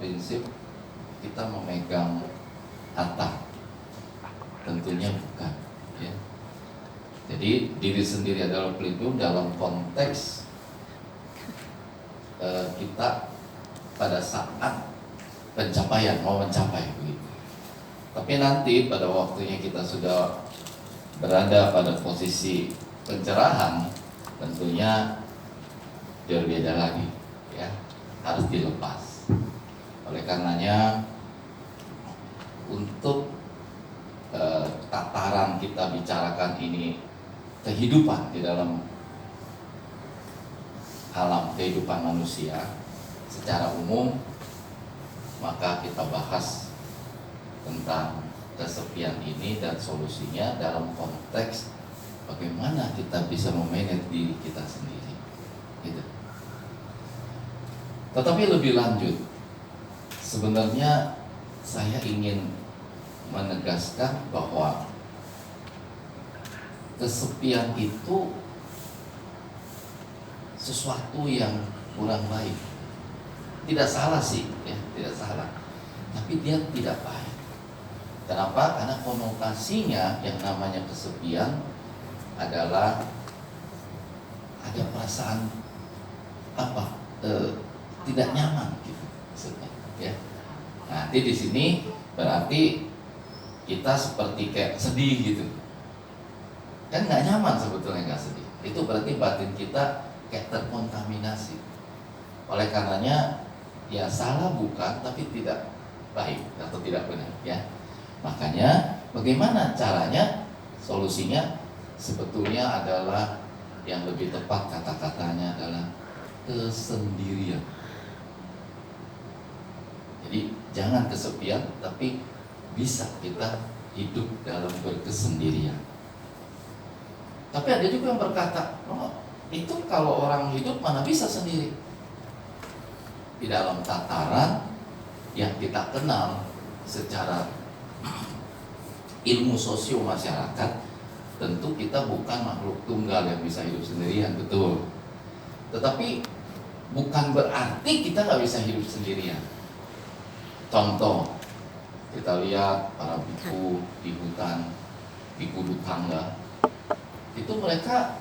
prinsip kita memegang harta. Tentunya bukan, ya. Jadi diri sendiri adalah pelindung dalam konteks kita pada saat pencapaian, mau mencapai begitu. Tapi nanti pada waktunya kita sudah berada pada posisi pencerahan, tentunya berbeda lagi, ya, harus dilepas. Oleh karenanya untuk tataran kita bicarakan ini kehidupan di dalam alam kehidupan manusia secara umum, maka kita bahas tentang kesepian ini dan solusinya dalam konteks bagaimana kita bisa memanage diri kita sendiri, gitu. Tetapi lebih lanjut, sebenarnya saya ingin menegaskan bahwa kesepian itu sesuatu yang kurang baik. Tidak salah sih, ya, tidak salah. Tapi dia tidak baik. Kenapa? Karena konotasinya yang namanya kesepian adalah ada perasaan tidak nyaman, gitu maksudnya, ya. Nanti di sini berarti kita seperti kayak sedih gitu. Kan nggak nyaman sebetulnya, nggak sedih. Itu berarti batin kita kayak terkontaminasi. Oleh karenanya ya salah bukan, tapi tidak baik atau tidak benar, ya. Makanya bagaimana caranya? Solusinya sebetulnya adalah yang lebih tepat kata-katanya adalah kesendirian. Jadi jangan kesepian, tapi bisa kita hidup dalam berkesendirian. Tapi ada juga yang berkata, oh, itu kalau orang hidup mana bisa sendiri. Di dalam tataran yang kita kenal secara ilmu sosio masyarakat, tentu kita bukan makhluk tunggal yang bisa hidup sendirian, betul. Tetapi bukan berarti kita nggak bisa hidup sendirian. Contoh, kita lihat para biku di hutan, biku tangga, itu mereka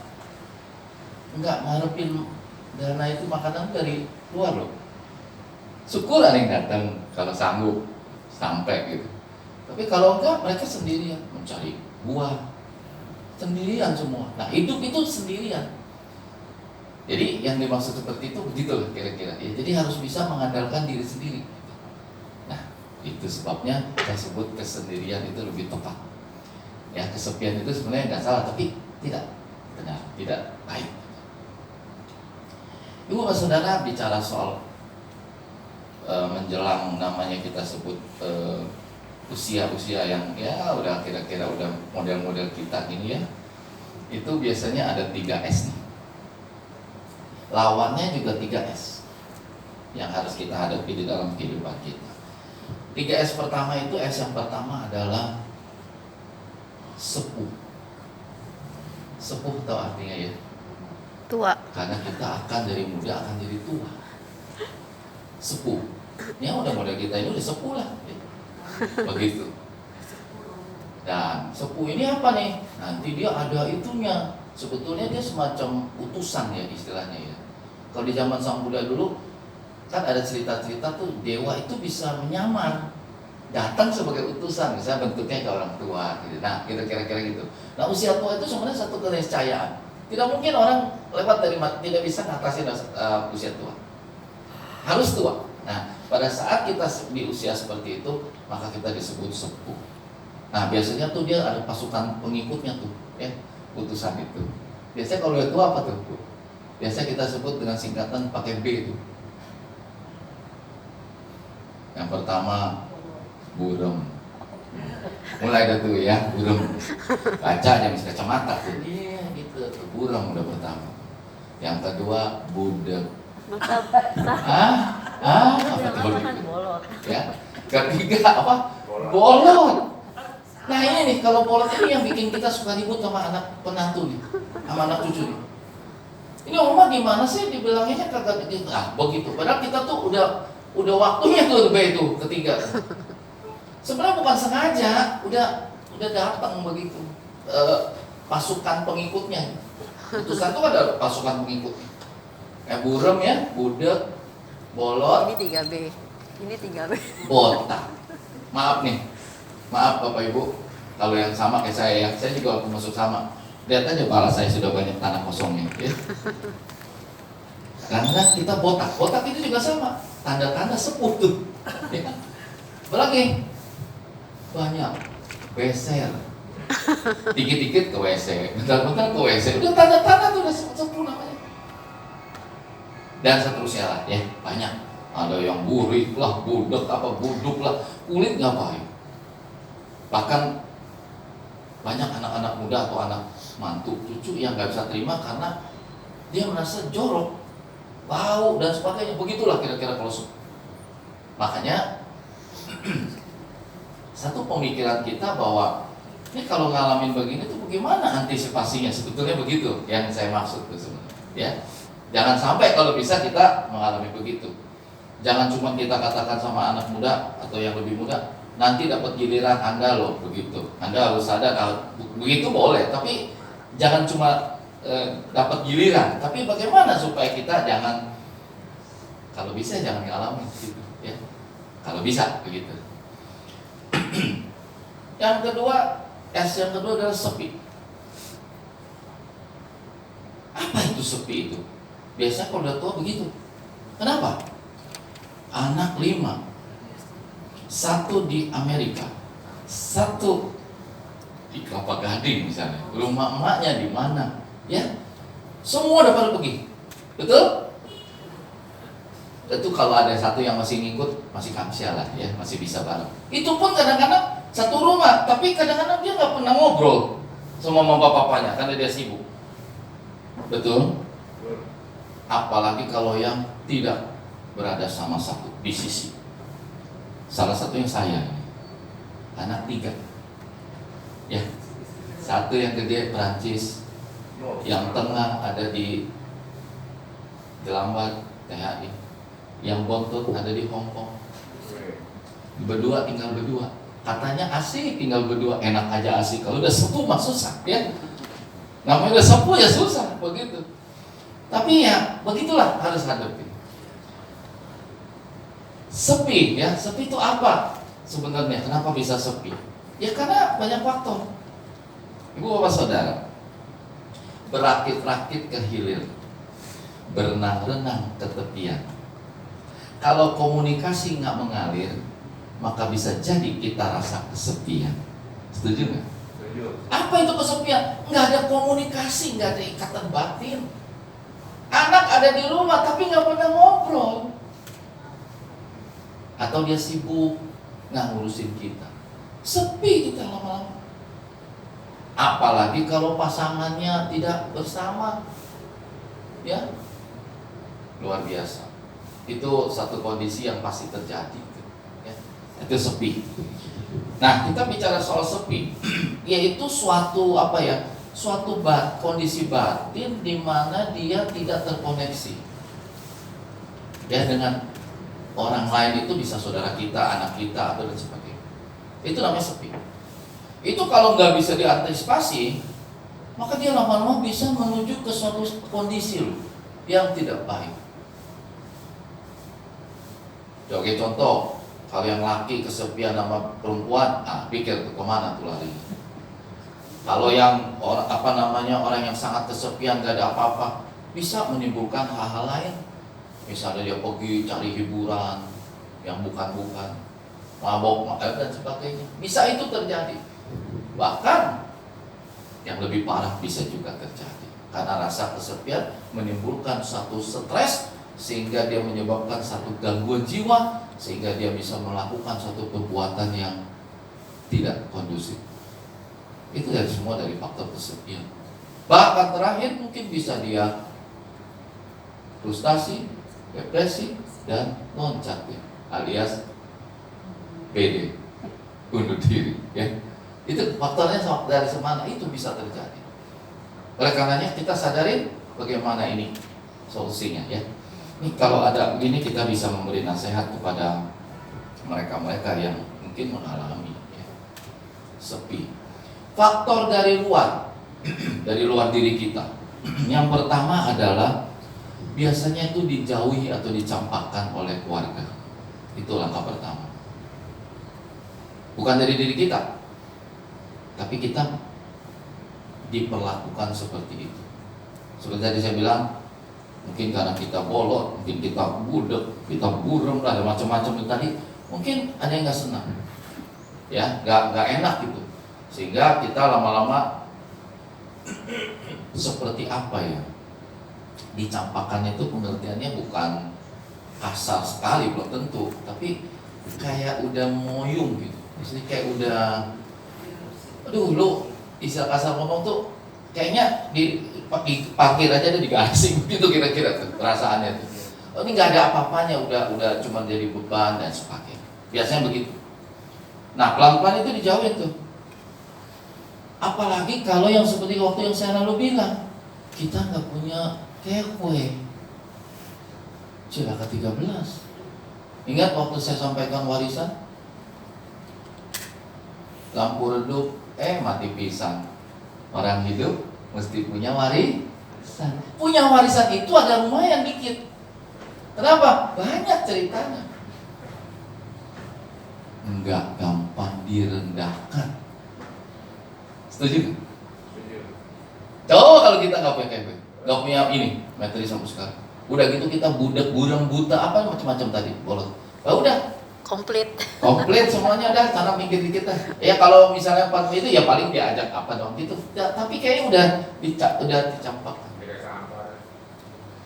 nggak ngarepin dana itu makanan dari luar loh. Syukur ada yang datang kalau sanggup sampai gitu. Tapi kalau enggak, mereka sendirian mencari buah, sendirian semua. Nah, hidup itu sendirian. Jadi yang dimaksud seperti itu begitu kira-kira. Ya, jadi harus bisa mengandalkan diri sendiri. Nah, itu sebabnya saya sebut kesendirian itu lebih tepat. Ya, kesepian itu sebenarnya nggak salah, tapi tidak benar, tidak baik. Ibu dan saudara bicara soal menjelang namanya kita sebut usia-usia yang ya udah kira-kira udah model-model kita ini ya, itu biasanya ada 3S nih. Lawannya juga 3S yang harus kita hadapi di dalam kehidupan kita. 3S pertama itu, S yang pertama adalah sepuh. Sepuh tahu artinya ya? Tua. Karena kita akan dari muda akan jadi tua. Sepuh. Ya udah model kita ini udah sepuh lah. Begitu. Dan sepuh ini apa nih? Nanti dia ada itunya. Sebetulnya dia semacam utusan ya istilahnya ya. Kalau di zaman Sang Buddha dulu kan ada cerita-cerita tuh dewa itu bisa menyamar, datang sebagai utusan, misalnya bentuknya kayak orang tua gitu. Nah, kira-kira gitu. Nah, usia tua itu sebenarnya satu keniscayaan. Tidak mungkin orang lewat dari tidak bisa ngatasin usia tua. Harus tua. Nah, pada saat kita di usia seperti itu, maka kita disebut sepuh. Nah, biasanya tuh dia ada pasukan pengikutnya tuh, ya, utusan itu. Biasanya kalau udah tua apa tuh? Biasanya kita sebut dengan singkatan pakai B itu. Yang pertama burem. Mulai dah tuh ya, burem. Bacanya bisa kacamata tuh. Iya gitu, tuh burem udah pertama. Yang kedua budek. Apa tuh? Ya. Ketiga apa? Bolot. Nah ini nih, kalau bolot ini yang bikin kita suka ribut sama anak penantu nih, sama anak cucu nih. Ini oma gimana sih dibilangnya kagak begitu? Ah begitu. Padahal kita tuh udah Udah waktunya tuh B itu ketiga. Sebenarnya bukan sengaja, udah datang begitu. Pasukan pengikutnya. Utusan itu ada pasukan pengikutnya. Kayak burem ya, budek, bolot. Ini 3B. Ini 3B. Botak. Maaf nih. Maaf Bapak Ibu. Kalau yang sama kayak saya ya. Saya juga waktu masuk sama. Lihat aja kepala saya sudah banyak tanah kosongnya. Ya. Karena kita botak. Botak itu juga sama. Tanda-tanda sepuh tuh. Ya. Apalagi banyak beser. Dikit-dikit ke WC, bentar-bentar ke WC. Udah tanda-tanda tuh udah sepuh namanya. Dan seterusnya lah ya, banyak. Ada yang burik lah, budek apa buduk lah, kulit ngapain. Bahkan banyak anak-anak muda atau anak mantu, cucu yang nggak bisa terima karena dia merasa jorok, bau dan sebagainya. Begitulah kira-kira kalau makanya satu pemikiran kita bahwa ini kalau ngalamin begini tuh bagaimana antisipasinya, sebetulnya begitu yang saya maksud tuh sebenarnya. Ya, jangan sampai kalau bisa kita mengalami begitu. Jangan cuma kita katakan sama anak muda atau yang lebih muda, nanti dapat giliran Anda loh begitu. Anda harus sadar kalau begitu boleh, tapi jangan cuma dapat giliran. Tapi bagaimana supaya kita jangan, kalau bisa jangan ngalamin gitu, ya. Kalau bisa begitu. Yang kedua, yang kedua adalah sepi. Apa itu sepi itu? Biasanya kalau udah tua begitu. Kenapa? Anak 5, 1 di Amerika, 1 di Kelapa Gading misalnya. Rumah emaknya di mana? Ya, semua udah pada pergi. Betul? Itu kalau ada satu yang masih ngikut, masih kamsia lah ya, masih bisa bareng. Itu pun kadang-kadang satu rumah, tapi kadang-kadang dia nggak pernah ngobrol sama mama papanya karena dia sibuk. Betul? Apalagi kalau yang tidak berada sama satu di sisi. Salah satunya saya, anak 3. Ya, satu yang gede Perancis, yang tengah ada di Jelambar THI, yang bontot ada di Hong Kong. Berdua tinggal berdua. Katanya asik tinggal berdua, enak aja asik. Kalau udah sepuh mah susah ya. Namanya udah sepuh ya susah begitu. Tapi ya begitulah harus hadapi. Sepi ya, sepi itu apa sebenarnya? Kenapa bisa sepi? Ya karena banyak faktor. Ibu bapak saudara, berakit-rakit ke hilir, berenang-renang ke tepian. Kalau komunikasi nggak mengalir, maka bisa jadi kita rasa kesepian. Setuju nggak? Setuju. Apa itu kesepian? Nggak ada komunikasi, nggak ada ikatan batin. Anak ada di rumah tapi nggak pernah ngobrol. Atau dia sibuk nggak ngurusin kita. Sepi kita lama-lama. Apalagi kalau pasangannya tidak bersama, ya luar biasa. Itu satu kondisi yang pasti terjadi. Ya. Itu sepi. Nah, kita bicara soal sepi, yaitu suatu apa ya? Suatu kondisi batin di mana dia tidak terkoneksi. Ya, dengan orang lain, itu bisa saudara kita, anak kita, atau dan sebagainya. Itu namanya sepi. Itu kalau nggak bisa diantisipasi, maka dia lama-lama bisa menuju ke suatu kondisi yang tidak baik. Oke, contoh, kalau yang laki kesepian sama perempuan, pikir tuh kemana tuh lari. Kalau yang orang yang sangat kesepian gak ada apa-apa, bisa menimbulkan hal-hal lain. Misalnya dia pergi cari hiburan yang bukan-bukan, mabok dan sebagainya. Bisa itu terjadi. Bahkan yang lebih parah bisa juga terjadi karena rasa kesepian menimbulkan satu stres, sehingga dia menyebabkan satu gangguan jiwa, sehingga dia bisa melakukan suatu perbuatan yang tidak kondusif. Itu semua dari faktor kesepian. Bahkan terakhir mungkin bisa dia frustasi, depresi, dan loncat ya, alias PD, bunuh diri ya. Itu faktornya dari semana itu bisa terjadi. Oleh karenanya kita sadarin bagaimana ini solusinya ya. Ini kalau ada begini kita bisa memberi nasihat kepada mereka-mereka yang mungkin mengalami ya, sepi. Faktor dari luar, dari luar diri kita. Yang pertama adalah biasanya itu dijauhi atau dicampakkan oleh keluarga. Itu langkah pertama. Bukan dari diri kita, tapi kita diperlakukan seperti itu. Seperti tadi saya bilang, mungkin karena kita bolot, mungkin kita budek, kita burem, ada macam-macam itu tadi. Mungkin ada yang nggak senang, ya, nggak enak gitu. Sehingga kita lama-lama seperti apa ya? Dicampakkan itu pengertiannya bukan kasar sekali, belum tentu, tapi kayak udah moyung gitu. Maksudnya kayak udah, aduh lu istilah kasar ngomong tuh kayaknya di parkir aja ada di garasi gitu kira-kira tuh perasaannya tuh. Oh, ini nggak ada apa-apanya, udah cuma jadi beban dan sebagainya. Biasanya begitu. Nah, pelan-pelan itu dijauhin tuh. Apalagi kalau yang seperti waktu yang saya lalu bilang, kita nggak punya kue. Cilaka 13. Ingat waktu saya sampaikan warisan? Lampu redup, mati pisang. Orang hidup mesti punya warisan. Punya warisan itu ada lumayan dikit. Kenapa? Banyak ceritanya. Enggak gampang direndahkan. Setuju? Coba kalau kita nggak punya KP, nggak punya ini materi sampai sekarang. Udah gitu kita budak, burang, buta, apa macam-macam tadi, bolot. Udah Komplit. komplit semuanya dah, karena mikir dikit dah. Ya kalau misalnya Pak itu ya paling diajak apa dong gitu. Ya, tapi kayaknya udah dicampakkan.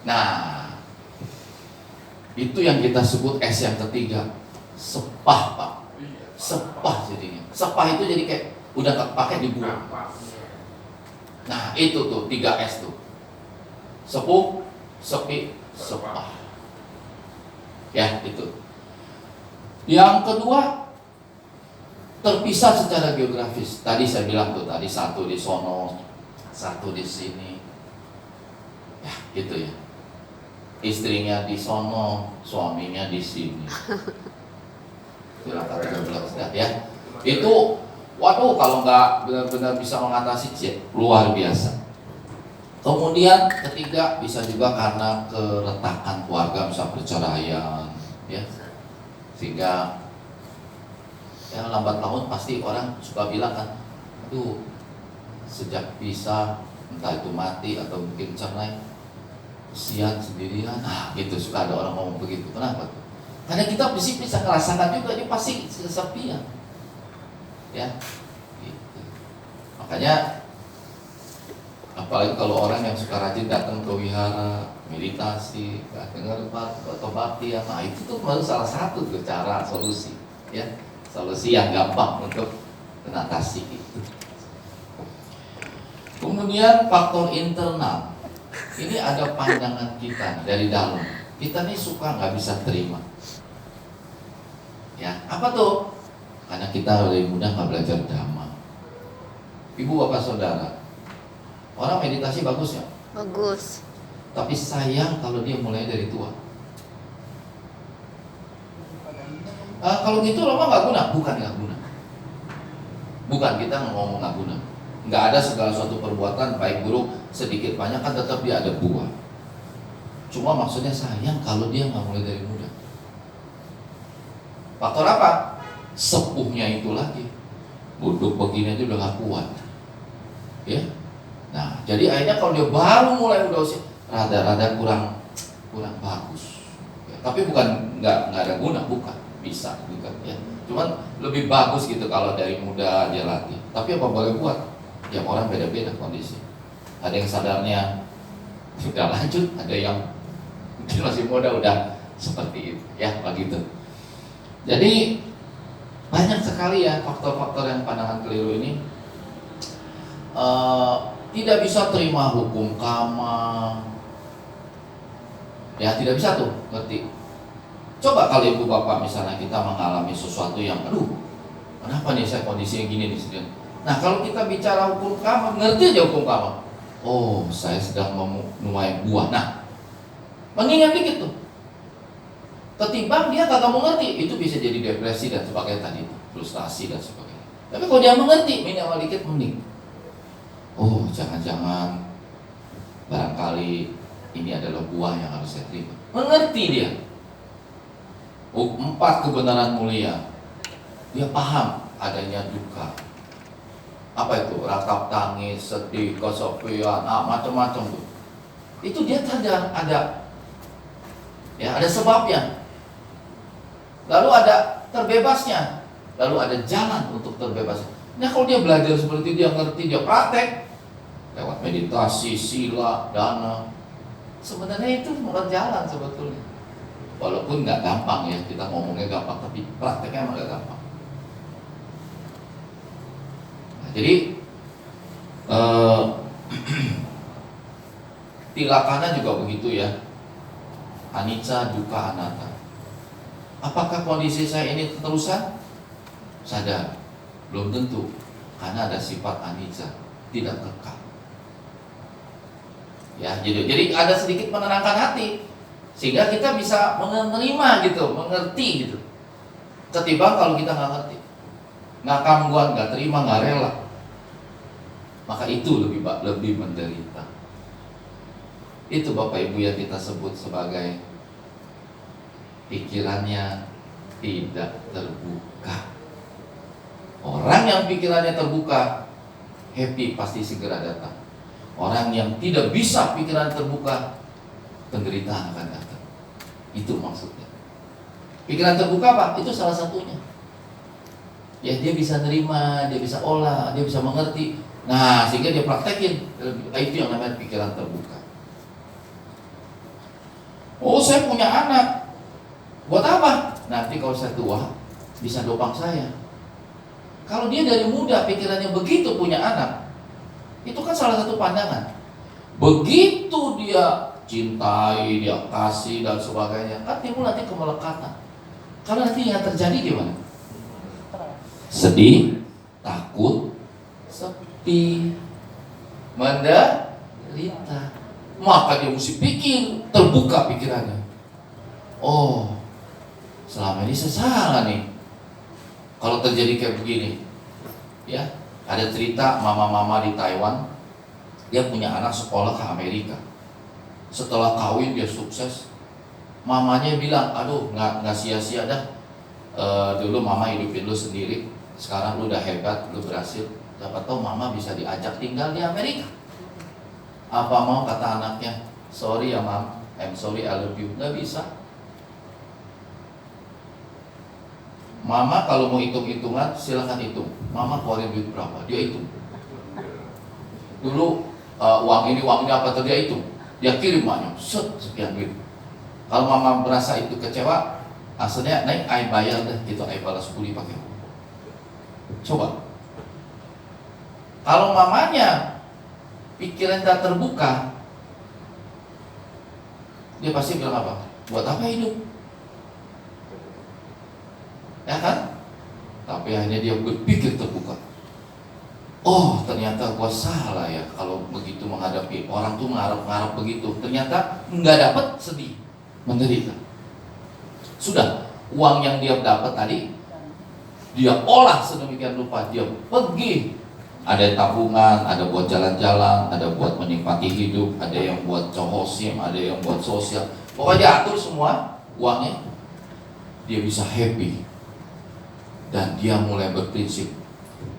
Nah, itu yang kita sebut S yang ketiga, sepah Pak. Sepah jadinya. Sepah itu jadi kayak udah pakai dibuang. Nah itu tuh 3S tuh, sepuh, sepi, sepah. Ya itu. Yang kedua, terpisah secara geografis. Tadi saya bilang tuh, tadi satu di sono, satu di sini. Ya gitu ya. Istrinya di sono, suaminya di sini. Cilaka 13 ya. Itu waduh, kalau nggak benar-benar bisa mengatasi luar biasa. Kemudian ketiga bisa juga karena keretakan keluarga, bisa perceraian, ya, sehingga ya lambat laun pasti orang suka bilang kan, aduh, sejak pisah entah itu mati atau mungkin cerai, kesian sendirian. Nah, gitu suka ada orang ngomong begitu. Kenapa? Karena kita bisa ngerasakan juga dia pasti kesepian. Ya, gitu. Makanya apalagi kalau orang yang suka rajin datang ke wihara, meditasi, dengar atau bakti, nah itu tuh baru salah satu tuh cara solusi, ya, solusi yang gampang untuk mengatasi itu. Kemudian faktor internal, ini ada pandangan kita dari dalam. Kita nih suka nggak bisa terima, ya, apa tuh? Karena kita dari muda nggak belajar dhamma. Ibu bapak saudara, orang meditasi bagus ya? Bagus. Tapi sayang kalau dia mulai dari tua. Kalau gitu lama nggak guna? Bukan nggak guna. Bukan, kita ngomong nggak guna. Nggak ada segala suatu perbuatan baik buruk sedikit banyak kan tetap dia ada buah. Cuma maksudnya sayang kalau dia nggak mulai dari muda. Faktor apa? Sepuhnya itu lagi, duduk begini aja udah gak kuat, ya. Nah, jadi akhirnya kalau dia baru mulai udah usia, rada-rada kurang bagus. Ya, tapi bukan nggak ada guna, bukan, bisa juga, ya. Cuman lebih bagus gitu kalau dari muda dia latih. Tapi apa boleh buat? Ya orang beda-beda kondisi. Ada yang sadarnya sudah lanjut, ada yang mungkin masih muda udah seperti itu, ya, begitu. Jadi banyak sekali ya faktor-faktor yang pandangan keliru ini. Tidak bisa terima hukum karma, ya tidak bisa tuh, ngerti. Coba kalau ibu bapak misalnya kita mengalami sesuatu yang, aduh, kenapa nih saya kondisinya gini nih sedang. Nah kalau kita bicara hukum karma, ngerti aja hukum karma. Oh, saya sedang menuai buah. Nah, mengingat dikit tuh, Ketimbang dia kagak mengerti, itu bisa jadi depresi dan sebagainya tadi, frustasi dan sebagainya. Tapi kalau dia mengerti, minimal dikit mending. Oh, jangan-jangan barangkali ini adalah buah yang harus saya terima. Mengerti dia. Oh, 4 kebenaran mulia. Dia paham adanya duka. Apa itu? Ratap tangis, sedih, kesepian, macam-macam tuh. Itu dia sadar ada sebabnya. Lalu ada terbebasnya, lalu ada jalan untuk terbebasnya. Nah, kalau dia belajar seperti itu, dia ngerti, dia praktek lewat meditasi, sila, dana, sebenarnya itu bukan jalan sebetulnya. Walaupun nggak gampang ya, kita ngomongnya gampang, tapi prakteknya emang nggak gampang. Nah, jadi tilakana juga begitu ya. Anicca, dukkha, anatta. Apakah kondisi saya ini keterusan? Sadar, belum tentu, karena ada sifat anicca, tidak kekal. Ya, jadi ada sedikit menenangkan hati, sehingga kita bisa menerima gitu, mengerti gitu. Ketimbang kalau kita nggak ngerti, nggak kamguan, nggak terima, nggak rela, maka itu lebih menderita. Itu Bapak Ibu yang kita sebut sebagai pikirannya tidak terbuka. Orang yang pikirannya terbuka, happy pasti segera datang. Orang yang tidak bisa pikiran terbuka, penderitaan akan datang. Itu maksudnya. Pikiran terbuka Pak, itu salah satunya. Ya, dia bisa nerima, dia bisa olah, dia bisa mengerti. Nah, sehingga dia praktekin. Itu yang namanya pikiran terbuka. Oh, saya punya anak. Buat apa? Nanti kalau saya tua bisa dopang saya. Kalau dia dari muda pikirannya begitu punya anak, itu kan salah satu pandangan. Begitu dia cintai, dia kasih dan sebagainya, kan timbul nanti kemelekatan. Kalau nanti yang terjadi gimana? Sedih, takut, sepi, menderita. Maka dia mesti pikir, terbuka pikirannya. Oh, selama ini saya salah nih kalau terjadi kayak begini. Ya, ada cerita mama-mama di Taiwan, dia punya anak sekolah ke Amerika. Setelah kawin dia sukses. Mamanya bilang, aduh nggak sia-sia dah. Dulu mama hidupin lu sendiri, sekarang lu udah hebat, lu berhasil. Siapa tahu mama bisa diajak tinggal di Amerika. Apa mau kata anaknya? Sorry ya mam, I'm sorry I love you. Nggak bisa. Mama kalau mau hitung-hitungan silahkan hitung. Mama keluarin duit berapa, dia hitung. Dulu uang ini apa tadi dia hitung. Dia kirim maknya, sekian duit. Kalau mama merasa itu kecewa, asalnya naik, I bayar deh, gitu, I balas budi pakai. Coba. Kalau mamanya pikiran tak terbuka, dia pasti bilang apa? Buat apa hidup? Ya kan? Tapi akhirnya dia berpikir terbuka. Oh, ternyata gua salah ya kalau begitu menghadapi orang tuh ngarep-ngarep begitu. Ternyata nggak dapat, sedih, menderita. Sudah, uang yang dia dapat tadi dia olah sedemikian rupa, dia pergi. Ada tabungan, ada buat jalan-jalan, ada buat menikmati hidup, ada yang buat cohosim, ada yang buat sosial. Pokoknya atur semua uangnya. Dia bisa happy. Dan dia mulai berprinsip,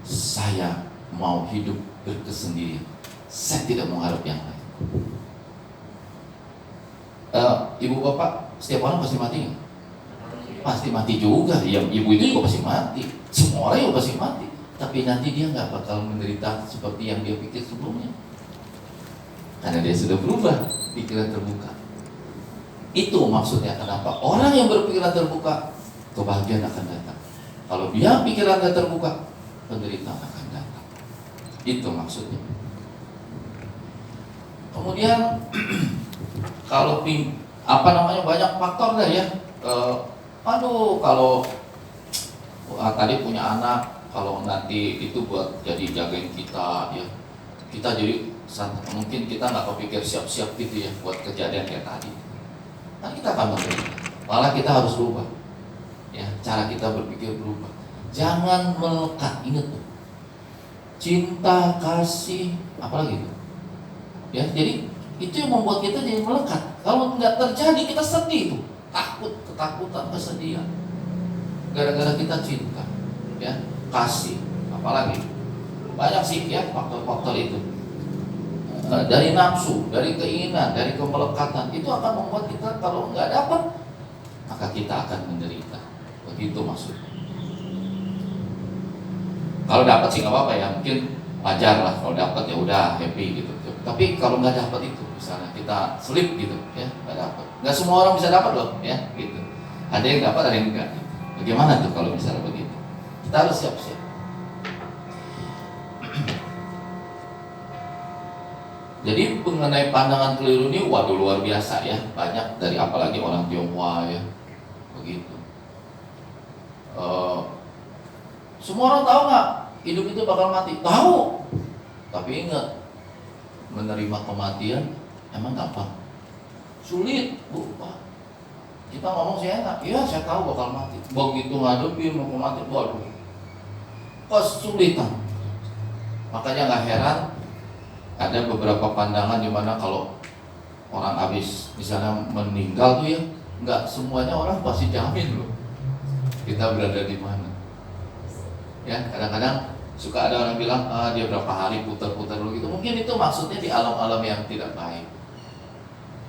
saya mau hidup berkesendirian. Saya tidak mengharap yang lain. Ibu bapak, setiap orang pasti mati nggak? Pasti mati juga. Yang ibu itu juga pasti mati. Semua orang juga pasti mati. Tapi nanti dia nggak bakal menderita seperti yang dia pikir sebelumnya. Karena dia sudah berubah, pikiran terbuka. Itu maksudnya kenapa orang yang berpikiran terbuka, kebahagiaan akan datang. Kalau dia pikirannya terbuka, penderitaan akan datang. Itu maksudnya. Kemudian kalau banyak faktor dah ya. Kalau tadi punya anak, kalau nanti itu buat jadi jagain kita ya. Kita jadi mungkin kita nggak kepikir siap-siap gitu ya buat kejadian kayak tadi. Nah, kita akan menderita. Malah kita harus berubah. Ya, cara kita berpikir berubah. Jangan melekat, ingat tuh. Cinta, kasih, apalagi itu. Ya, jadi itu yang membuat kita jadi melekat. Kalau nggak terjadi kita sedih tuh, takut, ketakutan, kesedihan. Gara-gara kita cinta, ya, kasih, apalagi banyak sih ya faktor-faktor itu. Dari nafsu, dari keinginan, dari kemelekatan itu akan membuat kita kalau nggak dapat maka kita akan menderita. Begitu maksudnya. Kalau dapat sih nggak apa-apa ya, mungkin wajar lah kalau dapat ya udah happy gitu. Tapi kalau nggak dapat itu, misalnya kita slip gitu, ya nggak dapat. Nggak semua orang bisa dapat loh, ya gitu. Ada yang dapat, ada yang enggak. Gitu. Bagaimana tuh kalau misalnya begitu? Kita harus siap-siap. Jadi mengenai pandangan keliru ini, waduh luar biasa ya, banyak dari apalagi orang Tionghoa ya, begitu. Semua orang tahu nggak hidup itu bakal mati? Tahu. Tapi ingat, menerima kematian emang gampang? Sulit, Bu. Kita ngomong sih enak, iya saya tahu bakal mati. Begitu ngadepin mau mati, waduh, kesulitan. Makanya nggak heran ada beberapa pandangan di mana kalau orang habis misalnya meninggal tuh ya, nggak semuanya orang pasti jamin loh kita berada di mana. Ya, kadang-kadang suka ada orang bilang dia berapa hari putar-putar dulu gitu. Mungkin itu maksudnya di alam-alam yang tidak baik.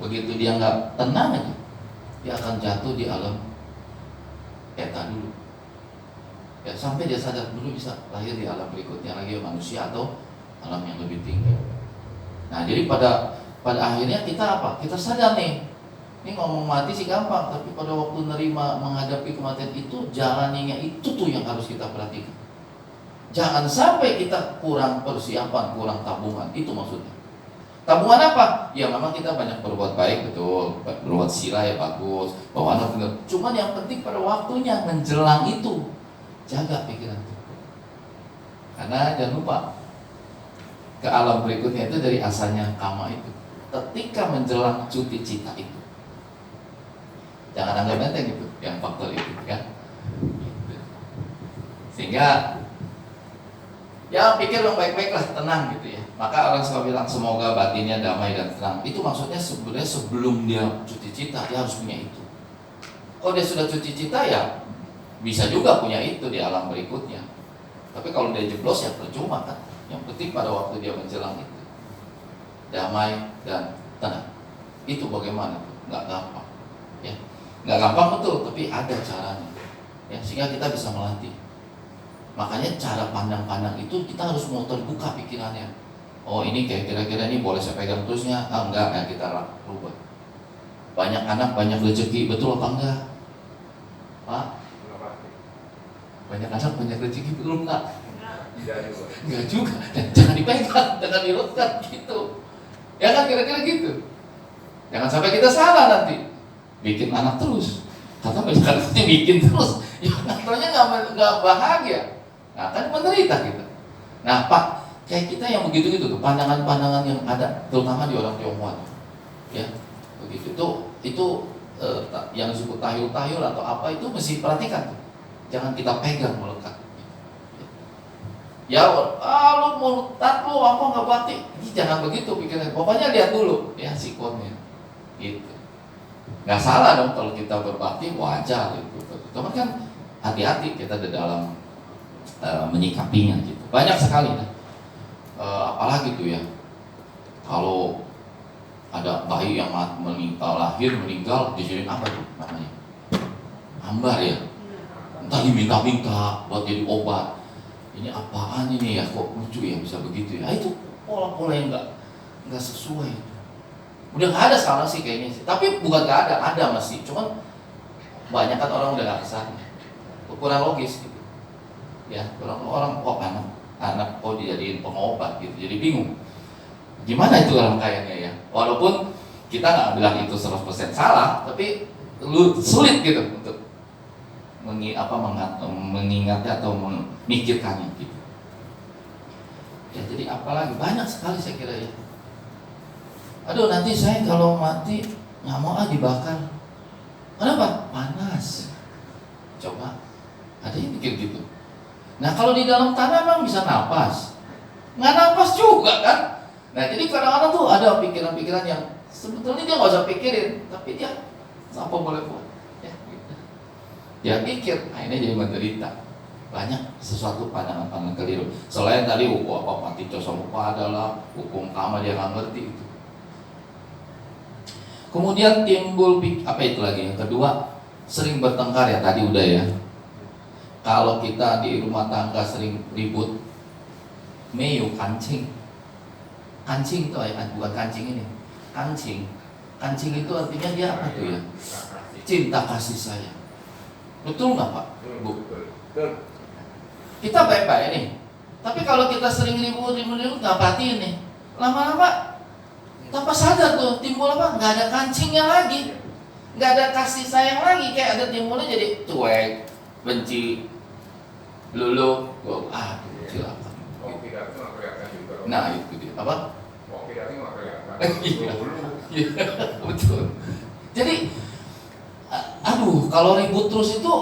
Begitu dia nggak tenang aja, dia akan jatuh di alam eta dulu. Ya, sampai dia sadar dulu bisa lahir di alam berikutnya lagi manusia atau alam yang lebih tinggi. Nah, jadi pada akhirnya kita apa? Kita sadar nih. Ini ngomong mati sih gampang, tapi pada waktu nerima menghadapi kematian itu jalannya itu tuh yang harus kita perhatikan. Jangan sampai kita kurang persiapan, kurang tabungan. Itu maksudnya. Tabungan apa? Ya memang kita banyak berbuat baik, betul. Berbuat sila ya bagus, bawa anak benar. Cuman yang penting pada waktunya menjelang itu, jaga pikiran. Karena jangan lupa, ke alam berikutnya itu dari asalnya kama itu. Ketika menjelang cuti cita itu, jangan anggap enteng gitu, yang faktor itu kan. Sehingga ya pikir yang baik-baik lah, tenang gitu ya. Maka orang suka bilang semoga batinnya damai dan tenang. Itu maksudnya sebenarnya sebelum dia cuci cita dia harus punya itu. Kalau dia sudah cuci cita ya bisa juga punya itu di alam berikutnya. Tapi kalau dia jeblos ya percuma kan. Yang penting pada waktu dia menjelang itu damai dan tenang. Itu bagaimana tuh? Nggak gampang ya. Nggak gampang betul, tapi ada caranya ya, sehingga kita bisa melatih. Makanya cara pandang-pandang itu kita harus mau terbuka pikirannya. Oh ini kayak kira-kira ini boleh saya pegang terusnya? Enggak, ya kita rubah. Banyak anak, banyak rezeki, betul apa enggak? Pak? Banyak anak, banyak rezeki, betul enggak? Enggak juga. Jangan dipegang, jangan dirutkan gitu. Ya kan kira-kira gitu. Jangan sampai kita salah nanti. Bikin anak terus. Kata banyak anaknya bikin terus. Ya katanya enggak bahagia. Nah kan menderita kita. Nah Pak, kayak kita yang begitu-gitu tuh, pandangan-pandangan yang ada terutama di orang Tionghoa, ya begitu itu yang disebut tahil-tahil atau apa itu mesti perhatikan tuh. Jangan kita pegang melekat. Ya, lu murtad lu apa nggak bakti? Jangan begitu pikiran. Pokoknya lihat dulu ya sikonnya, gitu. Nggak salah dong kalau kita berbakti, wajar gitu. Cuman kan hati-hati kita di dalam menyikapinya gitu. Banyak sekali kan. Apalagi tuh ya, kalau ada bayi yang meninggal di sini apa tuh namanya? Ambar ya. Entah diminta-minta buat jadi obat. Ini apaan ini ya, kok lucu ya bisa begitu ya. Itu pola-pola yang nggak sesuai. Udah nggak ada sekarang sih kayaknya sih. Tapi bukan nggak ada masih. Cuman banyak kan orang udah nggak kesana. Kurang logis gitu. Ya, orang anak dijadiin pengobat gitu, jadi bingung gimana itu orang kayaknya ya. Walaupun kita nggak bilang itu 100% salah, tapi lu sulit gitu untuk mengingatnya atau memikirkannya gitu. Ya jadi apalagi banyak sekali saya kira ya. Aduh nanti saya kalau mati nggak mau dibakar. Kenapa? Panas. Coba, ada yang mikir gitu. Nah kalau di dalam tanah memang bisa napas, nggak napas juga kan. Nah jadi kadang-kadang tuh ada pikiran-pikiran yang sebetulnya dia nggak usah pikirin, tapi dia apa boleh buat ya, gitu. Dia pikir, nah ini jadi menderita. Banyak sesuatu pandangan-pandangan keliru. Selain tadi hukum apa mati cosomupa adalah hukum kama, dia nggak ngerti itu. Kemudian timbul apa itu lagi? Yang kedua, sering bertengkar ya, tadi udah ya. Kalau kita di rumah tangga sering ribut, meyu kancing. Kancing itu ya, bukan kancing ini. Kancing. Kancing itu artinya dia apa tuh ya? Cinta kasih sayang. Betul nggak Pak? Bu? Kita baik-baik nih. Tapi kalau kita sering ribut nggak perhatiin nih. Lama-lama tanpa sadar tuh timbul apa? Nggak ada kancingnya lagi. Nggak ada kasih sayang lagi. Kayak ada timbulnya jadi cuek, benci, lulu, silakan. Nah itu dia apa? Iya, betul. Jadi, aduh, kalau ribut terus itu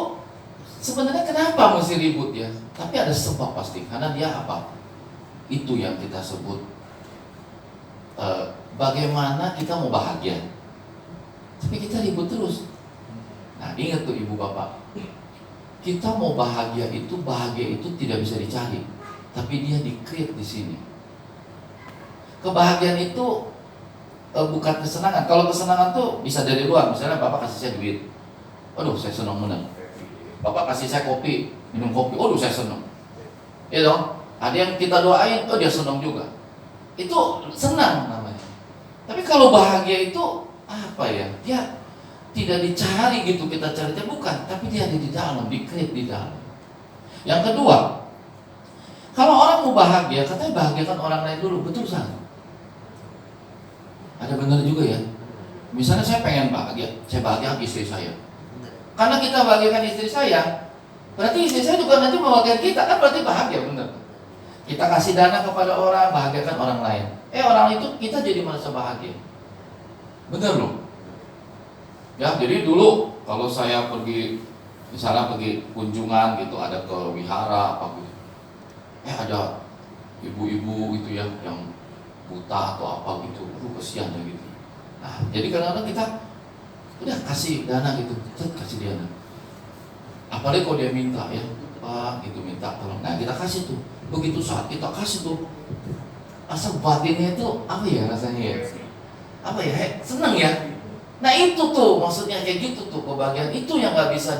sebenarnya kenapa mesti ribut ya? Tapi ada sebab pasti, karena dia apa? Itu yang kita sebut bagaimana kita mau bahagia. Tapi kita ribut terus. Nah, ingat tuh ibu bapak, kita mau bahagia itu tidak bisa dicari, tapi dia di-create di sini. Kebahagiaan itu bukan kesenangan. Kalau kesenangan tuh bisa dari luar. Misalnya bapak kasih saya duit, aduh saya senang benar. Bapak kasih saya kopi, minum kopi, aduh saya senang. Ya dong. Ada yang kita doain, oh dia senang juga. Itu senang namanya. Tapi kalau bahagia itu apa ya? Dia tidak dicari gitu, kita cari bukan, tapi dia ada di dalam, di-create di dalam. Yang kedua, kalau orang mau bahagia, katanya bahagiakan orang lain dulu, betul salah? Ada benar juga ya. Misalnya saya pengen bahagia, saya bahagia istri saya. Karena kita bahagiakan istri saya, berarti istri saya juga nanti membahagiakan kita, kan berarti bahagia, benar. Kita kasih dana kepada orang, bahagiakan orang lain. Orang itu kita jadi merasa bahagia. Benar loh. Ya, jadi dulu kalau saya pergi, misalnya pergi kunjungan gitu, ada ke wihara apa gitu. Ada ibu-ibu gitu ya, yang buta atau apa gitu, kesian ya gitu. Nah, jadi kadang-kadang kita udah kasih dana gitu, kasih dana. Apalagi kalau dia minta ya, Pak gitu minta tolong. Nah kita kasih tuh. Begitu saat kita kasih tuh, asal batinnya itu apa ya rasanya ya? Apa ya? Seneng ya. Nah itu tuh maksudnya kayak gitu tuh, kebahagiaan itu yang nggak bisa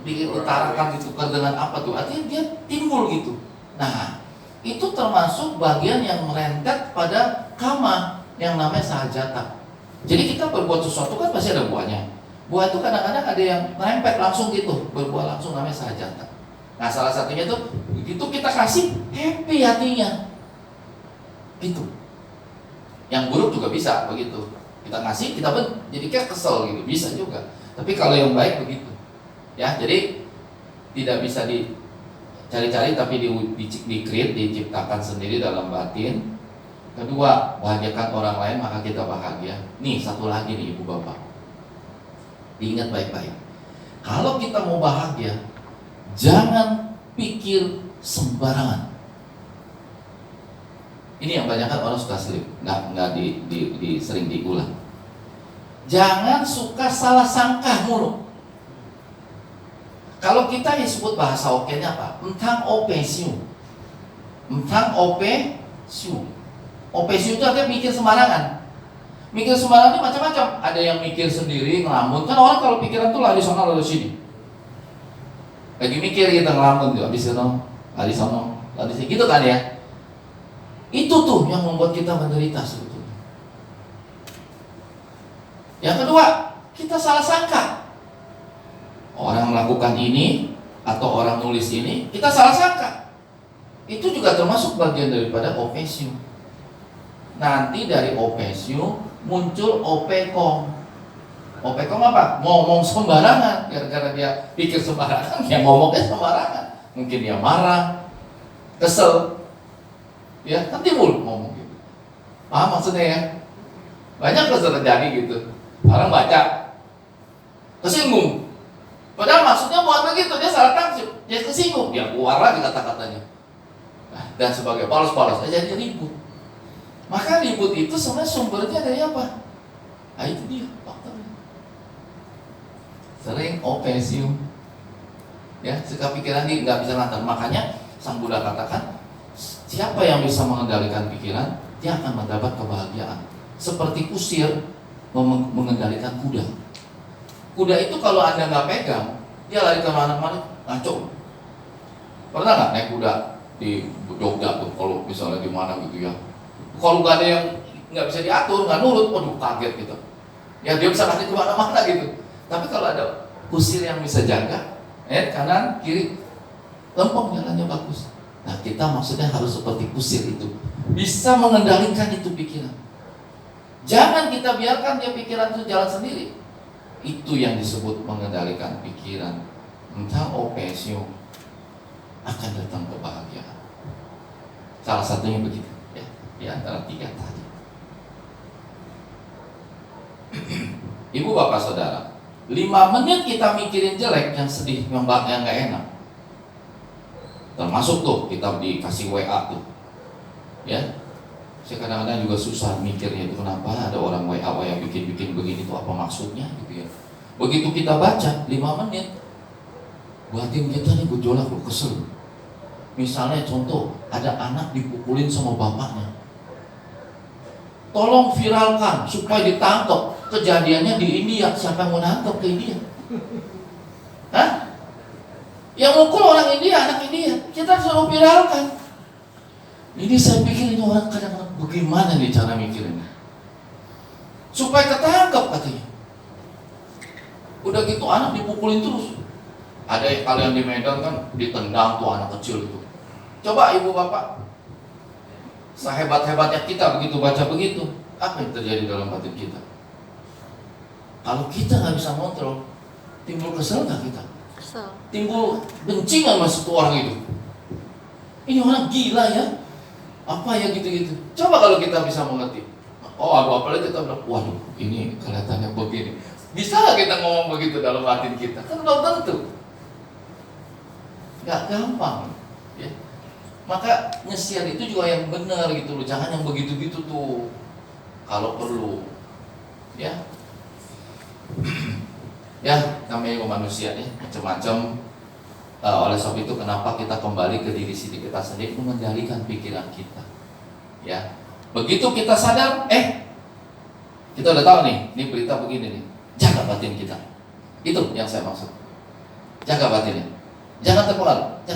diutarakan, ditukar dengan apa tuh? Artinya dia timbul gitu. Nah itu termasuk bagian yang merentet pada kama yang namanya sahajata. Jadi kita berbuat sesuatu kan pasti ada buahnya. Buah itu kadang-kadang ada yang nempel langsung gitu, berbuah langsung, namanya sahajata. Nah salah satunya tuh begitu kita kasih, happy hatinya gitu. Yang buruk juga bisa begitu. Kita ngasih, kita jadi kayak kesel gitu, bisa juga. Tapi kalau yang baik begitu. Ya, jadi tidak bisa dicari-cari, tapi di-create, diciptakan sendiri dalam batin. Kedua, bahagiakan orang lain maka kita bahagia. Nih, satu lagi nih ibu bapak. Diingat baik-baik. Kalau kita mau bahagia, jangan pikir sembarangan. Ini yang banyak kan orang suka slip, nggak sering diulang. Jangan suka salah sangka mulu. Kalau kita disebut bahasa Hokkien-nya apa? Entang opesiu. Entang opesiu. Opesiu itu artinya mikir sembarangan. Mikir sembarangan itu macam-macam. Ada yang mikir sendiri, ngelamun. Kan orang kalau pikiran tuh lari sana lari sini. Lagi mikir kita ngelamun tuh, habis sono, lari sono, lari sini, gitu kan ya. Itu tuh yang membuat kita menderita sebetulnya. Yang kedua, kita salah sangka. Orang melakukan ini atau orang nulis ini, kita salah sangka. Itu juga termasuk bagian daripada opesiu. Nanti dari opesiu muncul opekong. Opekong apa? Ngomong sembarangan. Gara-gara dia pikir sembarangan, dia ngomongnya sembarangan. Mungkin dia marah, kesel, ya kan timbul ngomong gitu. Paham maksudnya ya? Banyak terjadi gitu. Orang baca kesinggung. Padahal maksudnya bukan begitu, dia salah tafsir, dia kesinggung, dia keluar lagi kata-katanya. Dan sebagai balas-balas aja jadi ribut. Maka ribut itu sebenarnya sumbernya dari apa? Nah itu dia faktornya. Sering opesium, ya sikap pikiran dia nggak bisa lantar. Makanya Sang Buddha katakan, siapa yang bisa mengendalikan pikiran, dia akan mendapat kebahagiaan. Seperti kusir mengendalikan kuda. Kuda itu kalau Anda nggak pegang, dia lari ke mana-mana ngaco. Pernah nggak naik kuda di Jogja tuh, kalau misalnya di mana gitu ya? Kalau nggak ada yang nggak bisa diatur, nggak nurut, waduh kaget gitu. Ya dia bisa lari ke mana-mana gitu. Tapi kalau ada kusir yang bisa jaga, kanan kiri, lempeng jalannya bagus. Nah kita maksudnya harus seperti kusir itu, bisa mengendalikan itu pikiran. Jangan kita biarkan dia pikiran itu jalan sendiri. Itu yang disebut mengendalikan pikiran. Entah opesio, akan datang kebahagiaan. Salah satunya begitu ya, di antara 3 tadi. Ibu bapak saudara, 5 menit kita mikirin jelek, yang sedih, yang gak enak, termasuk tuh kita dikasih WA tuh ya. Saya kadang-kadang juga susah mikirnya itu, kenapa ada orang WA bikin begini tuh, apa maksudnya gitu ya. Begitu kita baca 5 menit, buatin kita nih gejolak, kesel. Misalnya contoh, ada anak dipukulin sama bapaknya, tolong viralkan supaya ditangkap. Kejadiannya di India, siapa yang mau nangkep ke India? Hah? Yang mukul orang India, anak India, kita suruh viralkan. Ini saya pikir ini orang kadang-kadang bagaimana nih cara mikirnya supaya ketangkep katanya. Udah gitu anak dipukulin terus. Ada kalau yang di Medan kan ditendang tuh anak kecil itu. Coba ibu bapak, sehebat-hebatnya kita begitu baca begitu, apa yang terjadi dalam batin kita? Kalau kita nggak bisa kontrol, timbul kesel nggak kita? Kesel. Timbul benci nggak masuk orang itu? Ini orang gila ya? Apa ya gitu-gitu? Coba kalau kita bisa mengerti. Oh, apalagi kita bilang, waduh, ini kelihatannya begini. Bisa nggak kita ngomong begitu dalam batin kita? Kan belum tentu. Nggak gampang. Ya. Maka nyesian itu juga yang benar gitu loh. Jangan yang begitu-gitu tuh. Kalau perlu, ya. Ya, namanya manusia ya, macam-macam. Oleh sebab itu kenapa kita kembali ke diri kita sendiri, mengendalikan pikiran kita. Ya, begitu kita sadar, kita udah tahu nih, ini berita begini nih, jaga batin kita. Itu yang saya maksud. Jaga batinnya, jangan terpengaruh, jangan